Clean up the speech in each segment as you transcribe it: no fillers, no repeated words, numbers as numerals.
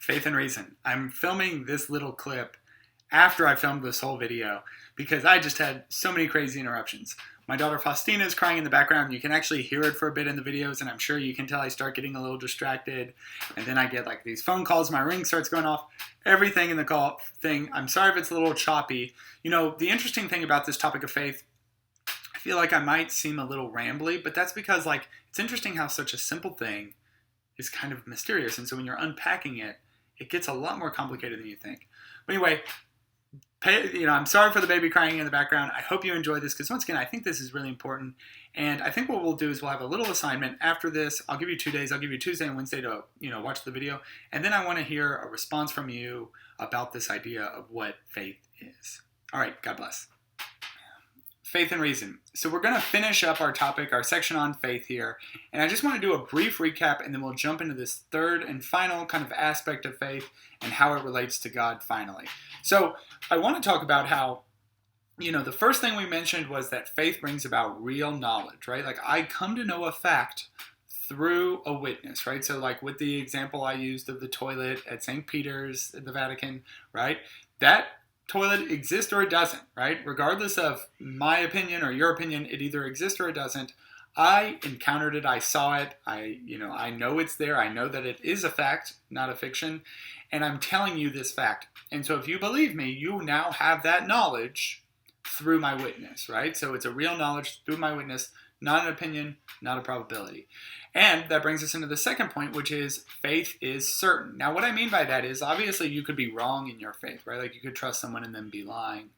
Faith and Reason. I'm filming this little clip after I filmed this whole video because I just had so many crazy interruptions. My daughter Faustina is crying in the background. You can actually hear it for a bit in the videos, and I'm sure you can tell I start getting a little distracted. And then I get like these phone calls, my ring starts going off, everything in the call thing. I'm sorry if it's a little choppy. You know, the interesting thing about this topic of faith, I feel like I might seem a little rambly, but that's because like it's interesting how such a simple thing is kind of mysterious. And so when you're unpacking it, it gets a lot more complicated than you think. But anyway, I'm sorry for the baby crying in the background. I hope you enjoy this because once again, I think this is really important. And I think what we'll do is we'll have a little assignment after this. I'll give you 2 days. I'll give you Tuesday and Wednesday to watch the video. And then I want to hear a response from you about this idea of what faith is. All right, God bless. Faith and Reason. So we're going to finish up our topic, our section on faith here. And I just want to do a brief recap and then we'll jump into this third and final kind of aspect of faith and how it relates to God finally. So I want to talk about how, the first thing we mentioned was that faith brings about real knowledge, right? Like I come to know a fact through a witness, right? So like with the example I used of the toilet at St. Peter's at the Vatican, right? That toilet exists or it doesn't, right? Regardless of my opinion or your opinion, it either exists or it doesn't. I encountered it. I saw it. I know it's there. I know that it is a fact, not a fiction. And I'm telling you this fact. And so if you believe me, you now have that knowledge through my witness, right? So it's a real knowledge through my witness, not an opinion, not a probability. And that brings us into the second point, which is faith is certain. Now, what I mean by that is obviously you could be wrong in your faith, right? Like you could trust someone and then be lying.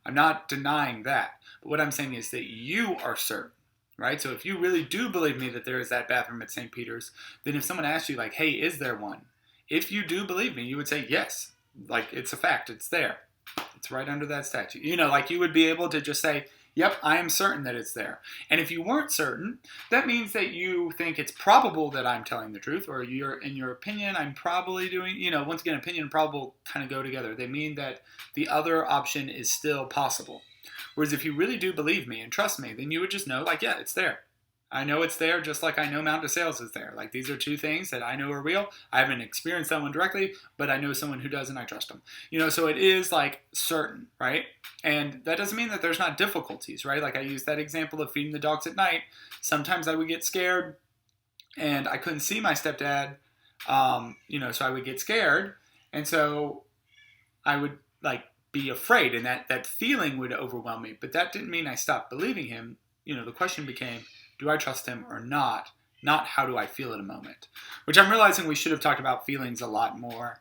I'm not denying that. But what I'm saying is that you are certain, right? So if you really do believe me that there is that bathroom at St. Peter's, then if someone asks you like, hey, is there one? If you do believe me, you would say yes. Like it's a fact. It's there. It's right under that statue. Like you would be able to just say, yep, I am certain that it's there. And if you weren't certain, that means that you think it's probable that I'm telling the truth, or in your opinion, I'm probably doing, once again, opinion and probable kind of go together. They mean that the other option is still possible. Whereas if you really do believe me and trust me, then you would just know, like, yeah, it's there. I know it's there just like I know Mount DeSales is there. Like these are two things that I know are real. I haven't experienced that one directly, but I know someone who does and I trust them. So it is like certain, right? And that doesn't mean that there's not difficulties, right? Like I used that example of feeding the dogs at night. Sometimes I would get scared and I couldn't see my stepdad, so I would get scared. And so I would like be afraid and that feeling would overwhelm me. But that didn't mean I stopped believing him. The question became, do I trust him or not? Not how do I feel at a moment? Which I'm realizing we should have talked about feelings a lot more.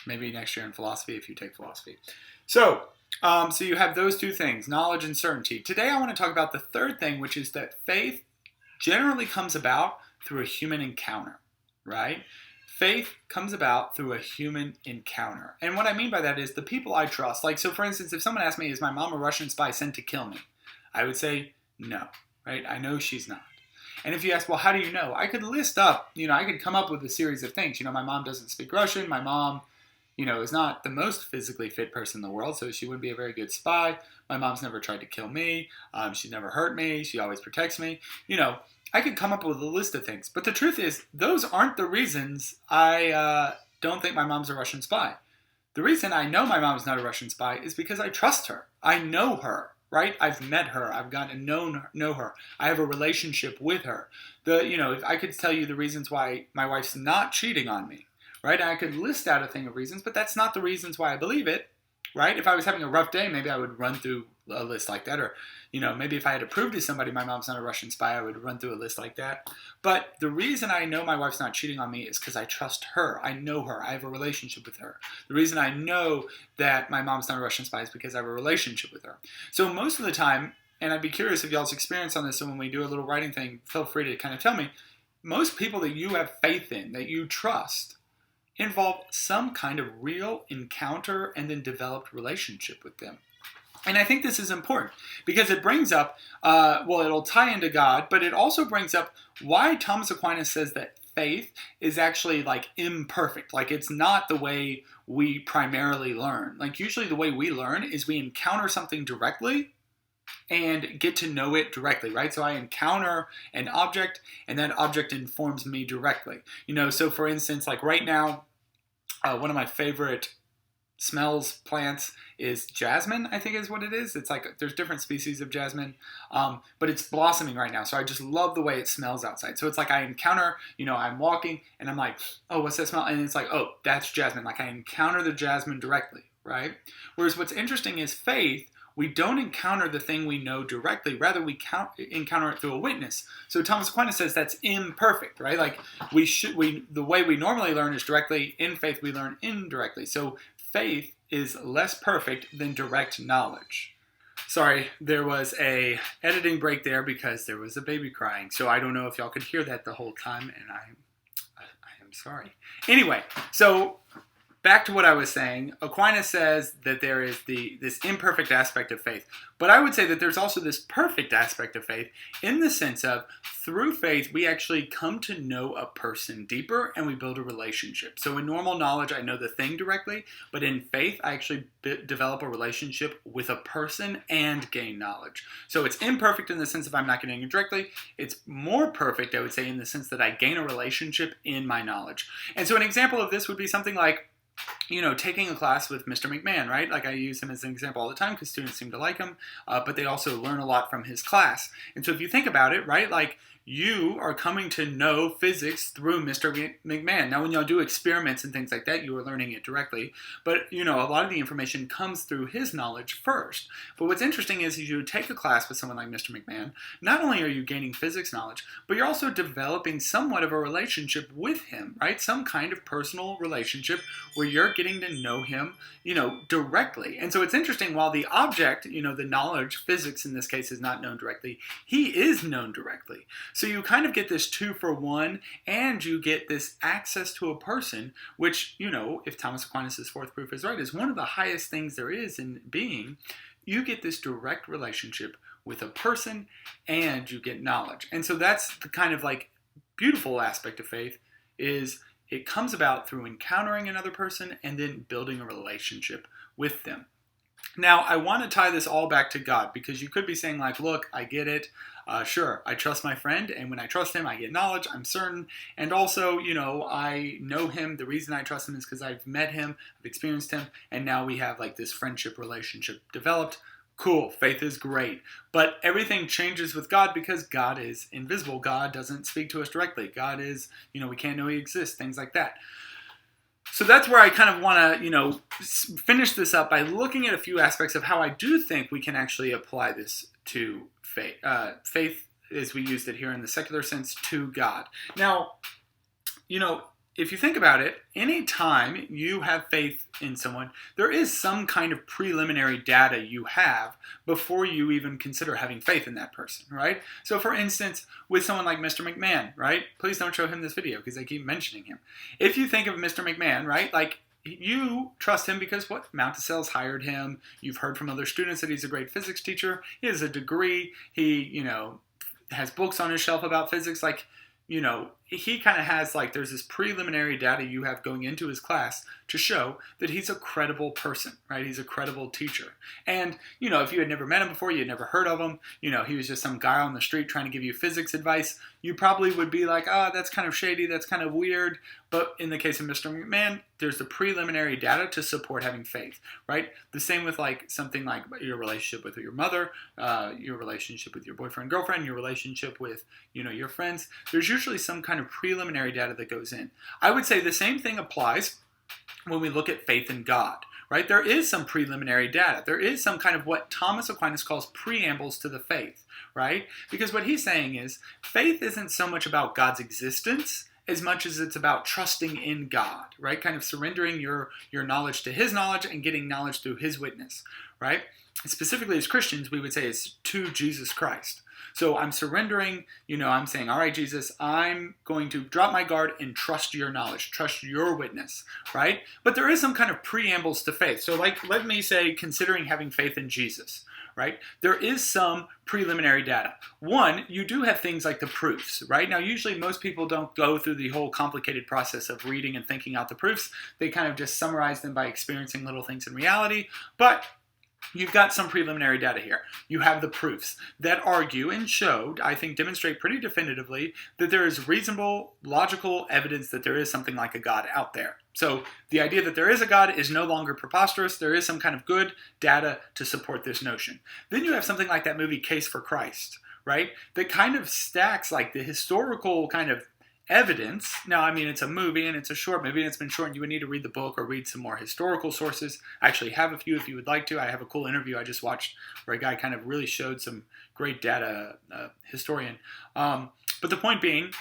Maybe next year in philosophy if you take philosophy. So you have those two things, knowledge and certainty. Today I want to talk about the third thing, which is that faith generally comes about through a human encounter, right? Faith comes about through a human encounter. And what I mean by that is the people I trust. Like, so for instance, if someone asked me, is my mom a Russian spy sent to kill me? I would say no. Right? I know she's not. And if you ask, well, how do you know? I could list up, I could come up with a series of things. My mom doesn't speak Russian. My mom, is not the most physically fit person in the world, so she wouldn't be a very good spy. My mom's never tried to kill me. She's never hurt me. She always protects me. I could come up with a list of things. But the truth is, those aren't the reasons I don't think my mom's a Russian spy. The reason I know my mom's not a Russian spy is because I trust her. I know her. Right? I've met her. I've gotten to know her. I have a relationship with her. If I could tell you the reasons why my wife's not cheating on me, right? I could list out a thing of reasons, but that's not the reasons why I believe it, right? If I was having a rough day, maybe I would run through a list like that. Or, maybe if I had to prove to somebody my mom's not a Russian spy, I would run through a list like that. But the reason I know my wife's not cheating on me is because I trust her. I know her. I have a relationship with her. The reason I know that my mom's not a Russian spy is because I have a relationship with her. So most of the time, and I'd be curious if y'all's experience on this, so when we do a little writing thing, feel free to kind of tell me, most people that you have faith in, that you trust, involve some kind of real encounter and then developed relationship with them. And I think this is important because it brings up, it'll tie into God, but it also brings up why Thomas Aquinas says that faith is actually like imperfect. Like it's not the way we primarily learn. Like usually the way we learn is we encounter something directly and get to know it directly, right? So I encounter an object and that object informs me directly. So for instance, like right now, One of my favorite smells plants is jasmine, I think is what it is. It's like there's different species of jasmine, but it's blossoming right now. So I just love the way it smells outside. So it's like I encounter, I'm walking and I'm like, oh, what's that smell? And it's like, oh, that's jasmine. Like I encounter the jasmine directly, right? Whereas what's interesting is faith. We don't encounter the thing we know directly. Rather, we encounter it through a witness. So Thomas Aquinas says that's imperfect, right? Like the way we normally learn is directly. In faith, we learn indirectly. So faith is less perfect than direct knowledge. Sorry, there was a editing break there because there was a baby crying. So I don't know if y'all could hear that the whole time, and I am sorry. Anyway, so back to what I was saying, Aquinas says that there is this imperfect aspect of faith. But I would say that there's also this perfect aspect of faith in the sense of through faith, we actually come to know a person deeper and we build a relationship. So in normal knowledge, I know the thing directly, but in faith, I actually develop a relationship with a person and gain knowledge. So it's imperfect in the sense of I'm not getting it directly. It's more perfect, I would say, in the sense that I gain a relationship in my knowledge. And so an example of this would be something like, taking a class with Mr. McMahon, right? Like I use him as an example all the time because students seem to like him, but they also learn a lot from his class. And so if you think about it, right, like you are coming to know physics through Mr. McMahon. Now, when y'all do experiments and things like that, you are learning it directly. But, a lot of the information comes through his knowledge first. But what's interesting is you take a class with someone like Mr. McMahon, not only are you gaining physics knowledge, but you're also developing somewhat of a relationship with him, right? Some kind of personal relationship where you're getting to know him, directly. And so it's interesting, while the object, the knowledge, physics in this case, is not known directly, he is known directly. So you kind of get this 2-for-1, and you get this access to a person, which, if Thomas Aquinas' fourth proof is right, is one of the highest things there is in being. You get this direct relationship with a person, and you get knowledge. And so that's the kind of like beautiful aspect of faith, is it comes about through encountering another person and then building a relationship with them. Now, I want to tie this all back to God, because you could be saying like, look, I get it. Sure, I trust my friend, and when I trust him, I get knowledge, I'm certain, and also, I know him. The reason I trust him is because I've met him, I've experienced him, and now we have like this friendship relationship developed. Cool, faith is great, but everything changes with God because God is invisible. God doesn't speak to us directly. God is, we can't know he exists, things like that. So that's where I kind of want to, finish this up by looking at a few aspects of how I do think we can actually apply this to faith. Faith, as we used it here in the secular sense, to God. Now, if you think about it, any time you have faith in someone, there is some kind of preliminary data you have before you even consider having faith in that person, right? So for instance, with someone like Mr. McMahon, right? Please don't show him this video because I keep mentioning him. If you think of Mr. McMahon, right? Like, you trust him because Mount DeSales hired him. You've heard from other students that he's a great physics teacher. He has a degree. He, has books on his shelf about physics. Like, he kind of has there's this preliminary data you have going into his class to show that he's a credible person, right? He's a credible teacher. And, if you had never met him before, you had never heard of him, he was just some guy on the street trying to give you physics advice, you probably would be like, that's kind of shady, that's kind of weird. But in the case of Mr. McMahon, there's the preliminary data to support having faith, right? The same with something like your relationship with your mother, your relationship with your boyfriend, girlfriend, your relationship with, your friends. There's usually some kind of preliminary data that goes in. I would say the same thing applies when we look at faith in God, right? There is some preliminary data. There is some kind of what Thomas Aquinas calls preambles to the faith, right? Because what he's saying is faith isn't so much about God's existence as much as it's about trusting in God, right? Kind of surrendering your knowledge to his knowledge and getting knowledge through his witness, right? And specifically as Christians, we would say it's to Jesus Christ. So I'm surrendering, I'm saying, all right, Jesus, I'm going to drop my guard and trust your knowledge, trust your witness, right? But there is some kind of preambles to faith. So let me say, considering having faith in Jesus, right? There is some preliminary data. One, you do have things like the proofs, right? Now, usually most people don't go through the whole complicated process of reading and thinking out the proofs. They kind of just summarize them by experiencing little things in reality. But you've got some preliminary data here. You have the proofs that argue and show, I think, demonstrate pretty definitively that there is reasonable, logical evidence that there is something like a God out there. So the idea that there is a God is no longer preposterous. There is some kind of good data to support this notion. Then you have something like that movie Case for Christ, right? That kind of stacks like the historical kind of evidence. Now, I mean, it's a movie and it's a short movie and it's been shortened. You would need to read the book or read some more historical sources. I actually have a few if you would like to. I have a cool interview I just watched where a guy kind of really showed some great data, historian. But the point being,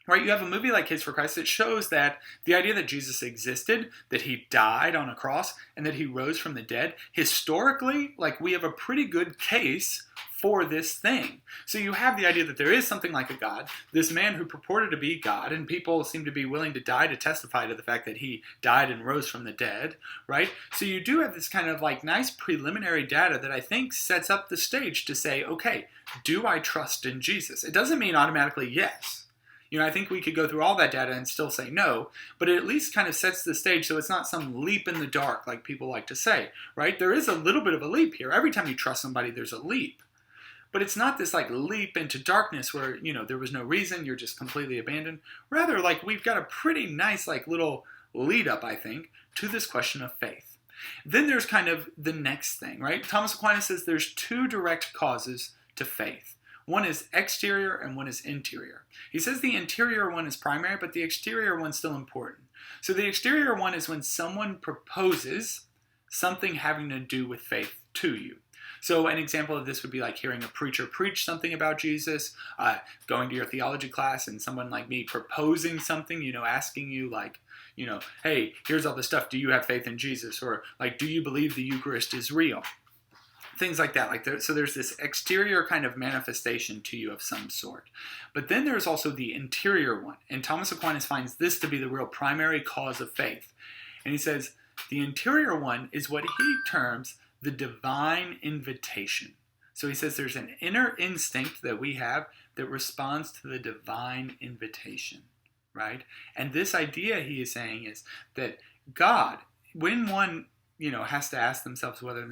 right, you have a movie like Case for Christ that shows that the idea that Jesus existed, that he died on a cross, and that he rose from the dead, historically, like we have a pretty good case for this thing. So you have the idea that there is something like a God, this man who purported to be God, and people seem to be willing to die to testify to the fact that he died and rose from the dead, right? So you do have this kind of like nice preliminary data that I think sets up the stage to say, okay, do I trust in Jesus? It doesn't mean automatically yes. You know, I think we could go through all that data and still say no, but it at least kind of sets the stage so it's not some leap in the dark like people like to say, right? There is a little bit of a leap here. Every time you trust somebody, there's a leap. But it's not this like leap into darkness where, you know, there was no reason, you're just completely abandoned. Rather, like we've got a pretty nice like little lead up, I think, to this question of faith. Then there's kind of the next thing, right? Thomas Aquinas says there's two direct causes to faith. One is exterior and one is interior. He says the interior one is primary, but the exterior one's still important. So the exterior one is when someone proposes something having to do with faith to you. So an example of this would be like hearing a preacher preach something about Jesus, going to your theology class and someone like me proposing something, you know, asking you like, you know, hey, here's all the stuff. Do you have faith in Jesus? Or like, do you believe the Eucharist is real? Things like that. So there's this exterior kind of manifestation to you of some sort. But then there's also the interior one. And Thomas Aquinas finds this to be the real primary cause of faith. And he says the interior one is what he terms the divine invitation. So he says there's an inner instinct that we have that responds to the divine invitation, right? And this idea he is saying is that God, when one, you know, has to ask themselves whether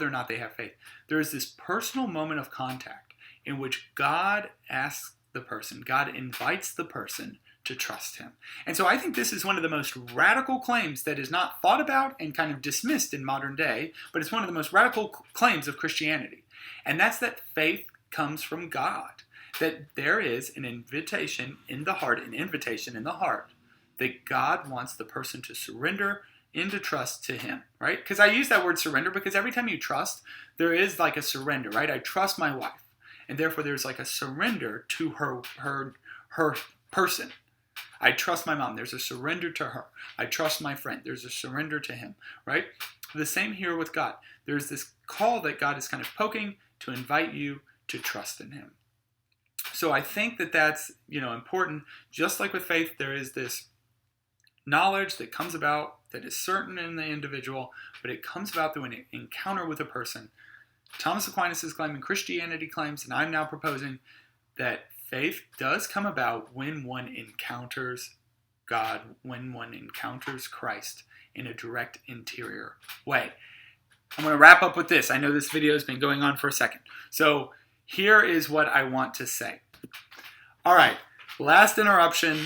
or not they have faith, there is this personal moment of contact in which God asks the person, God invites the person to trust him. And so I think this is one of the most radical claims that is not thought about and kind of dismissed in modern day, but it's one of the most radical claims of Christianity. And that's that faith comes from God, that there is an invitation in the heart, that God wants the person to surrender into trust to him, right? Because I use that word surrender because every time you trust, there is like a surrender, right? I trust my wife, and therefore there's like a surrender to her person. I trust my mom. There's a surrender to her. I trust my friend. There's a surrender to him, right? The same here with God. There's this call that God is kind of poking to invite you to trust in him. So I think that that's, you know, important. Just like with faith, there is this knowledge that comes about that is certain in the individual, but it comes about through an encounter with a person. Thomas Aquinas is claiming, Christianity claims, and I'm now proposing that faith does come about when one encounters God, when one encounters Christ in a direct interior way. I'm going to wrap up with this. I know this video has been going on for a second. So here is what I want to say. All right, last interruption.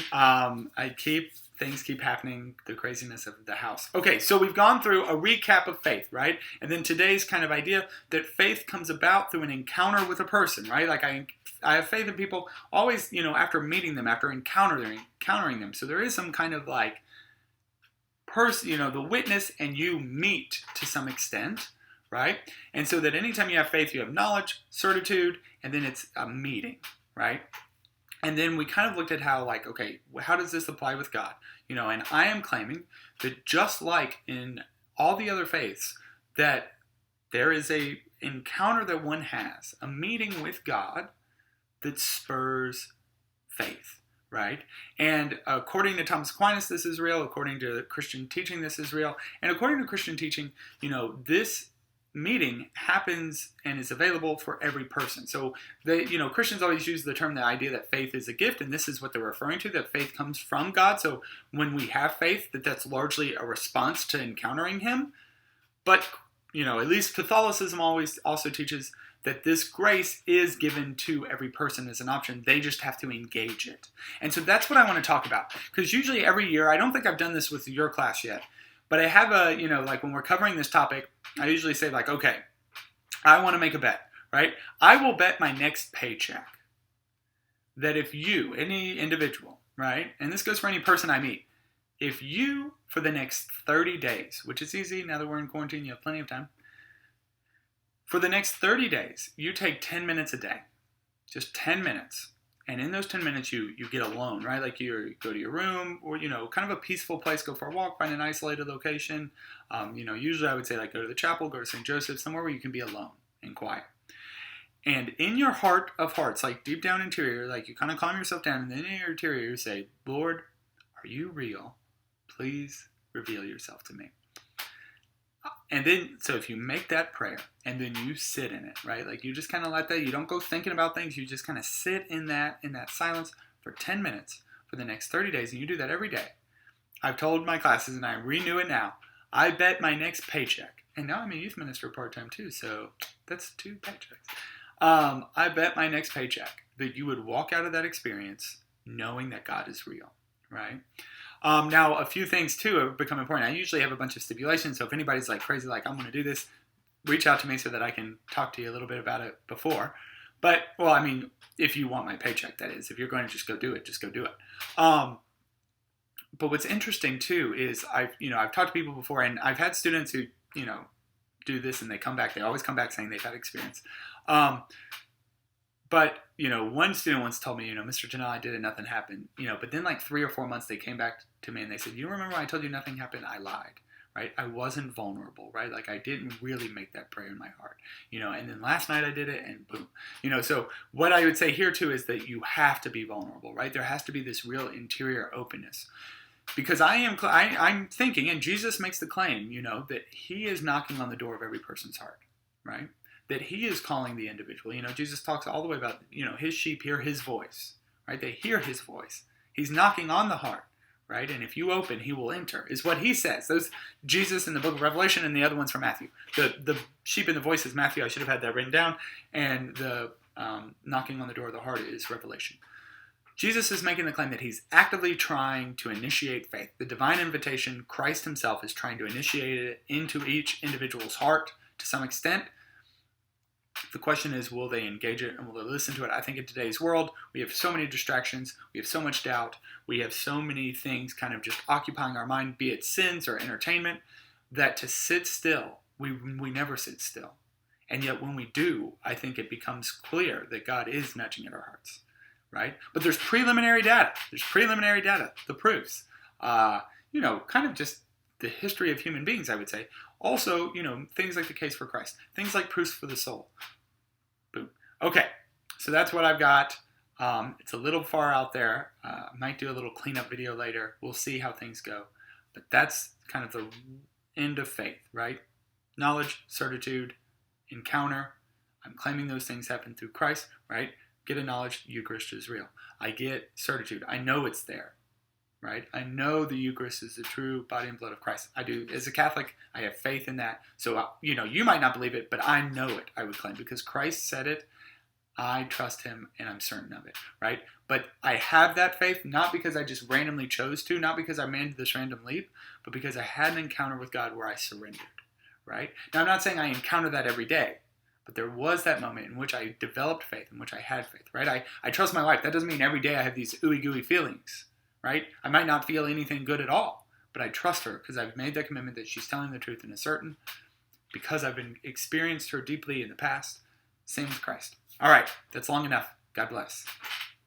Things keep happening, the craziness of the house. Okay, so we've gone through a recap of faith, right? And then today's kind of idea that faith comes about through an encounter with a person, right? Like I have faith in people always, you know, after meeting them, after encountering them. So there is some kind of like person, you know, the witness and you meet to some extent, right? And so that anytime you have faith, you have knowledge, certitude, and then it's a meeting, right? And then we kind of looked at how, like, okay, how does this apply with God? You know, and I am claiming that just like in all the other faiths, that there is a encounter that one has, a meeting with God that spurs faith, right? And according to Thomas Aquinas, this is real. According to Christian teaching, this is real. And according to Christian teaching, you know, this meeting happens and is available for every person. So Christians always use the term, the idea that faith is a gift, and this is what they're referring to, that faith comes from God. So when we have faith, that's largely a response to encountering him. But at least Catholicism always also teaches that this grace is given to every person as an option. They just have to engage it. And so that's what I want to talk about. Because usually every year, I don't think I've done this with your class yet, but I have like when we're covering this topic, I usually say like, okay, I want to make a bet, right? I will bet my next paycheck that if you, any individual, right, and this goes for any person I meet, if you, for the next 30 days, which is easy now that we're in quarantine, you have plenty of time, for the next 30 days, you take 10 minutes a day, just 10 minutes. And in those 10 minutes, you get alone, right? Like you go to your room or, kind of a peaceful place, go for a walk, find an isolated location. Usually I would say like go to the chapel, go to St. Joseph, somewhere where you can be alone and quiet. And in your heart of hearts, like deep down interior, like you kind of calm yourself down, and then in your interior you say, Lord, are you real? Please reveal yourself to me. And then, so if you make that prayer and then you sit in it, right? Like you just kind of let that, you don't go thinking about things. You just kind of sit in that silence for 10 minutes for the next 30 days. And you do that every day. I've told my classes and I renew it now. I bet my next paycheck, and now I'm a youth minister part-time too, so that's 2 paychecks. I bet my next paycheck that you would walk out of that experience knowing that God is real, right? Now, a few things, too, have become important. I usually have a bunch of stipulations, so if anybody's like crazy, like, I'm going to do this, reach out to me so that I can talk to you a little bit about it before. But, well, I mean, if you want my paycheck, that is. If you're going to just go do it, just go do it. But what's interesting, too, is I've talked to people before, and I've had students who, do this, and they come back. They always come back saying they've had experience. But, one student once told me, Mr. Janelle, I did it, nothing happened. But then like 3 or 4 months, they came back to me and they said, you remember when I told you nothing happened? I lied, right? I wasn't vulnerable, right? Like I didn't really make that prayer in my heart, and then last night I did it and boom, so what I would say here too is that you have to be vulnerable, right? There has to be this real interior openness. Because I'm thinking, and Jesus makes the claim, that he is knocking on the door of every person's heart, right? That he is calling the individual. Jesus talks all the way about, his sheep hear his voice, right? They hear his voice. He's knocking on the heart, right? And if you open, he will enter, is what he says. Those Jesus in the book of Revelation and the other ones from Matthew. The sheep and the voice is Matthew. I should have had that written down. And the knocking on the door of the heart is Revelation. Jesus is making the claim that he's actively trying to initiate faith. The divine invitation, Christ himself is trying to initiate it into each individual's heart to some extent. The question is, will they engage it and will they listen to it? I think in today's world, we have so many distractions. We have so much doubt. We have so many things kind of just occupying our mind, be it sins or entertainment, that to sit still, we never sit still. And yet when we do, I think it becomes clear that God is nudging at our hearts. Right? But there's preliminary data. The proofs. Kind of just the history of human beings, I would say. Also, things like the case for Christ. Things like proofs for the soul. Boom. Okay, so that's what I've got. It's a little far out there. I might do a little cleanup video later. We'll see how things go. But that's kind of the end of faith, right? Knowledge, certitude, encounter. I'm claiming those things happen through Christ, right? Get a knowledge, the Eucharist is real. I get certitude. I know it's there, right? I know the Eucharist is the true body and blood of Christ. I do. As a Catholic, I have faith in that. So, you might not believe it, but I know it, I would claim. Because Christ said it, I trust him, and I'm certain of it, right? But I have that faith, not because I just randomly chose to, not because I made this random leap, but because I had an encounter with God where I surrendered, right? Now, I'm not saying I encounter that every day. But there was that moment in which I developed faith, in which I had faith, right? I trust my wife. That doesn't mean every day I have these ooey-gooey feelings, right? I might not feel anything good at all, but I trust her because I've made that commitment that she's telling the truth and is certain, because I've experienced her deeply in the past. Same with Christ. All right, that's long enough. God bless.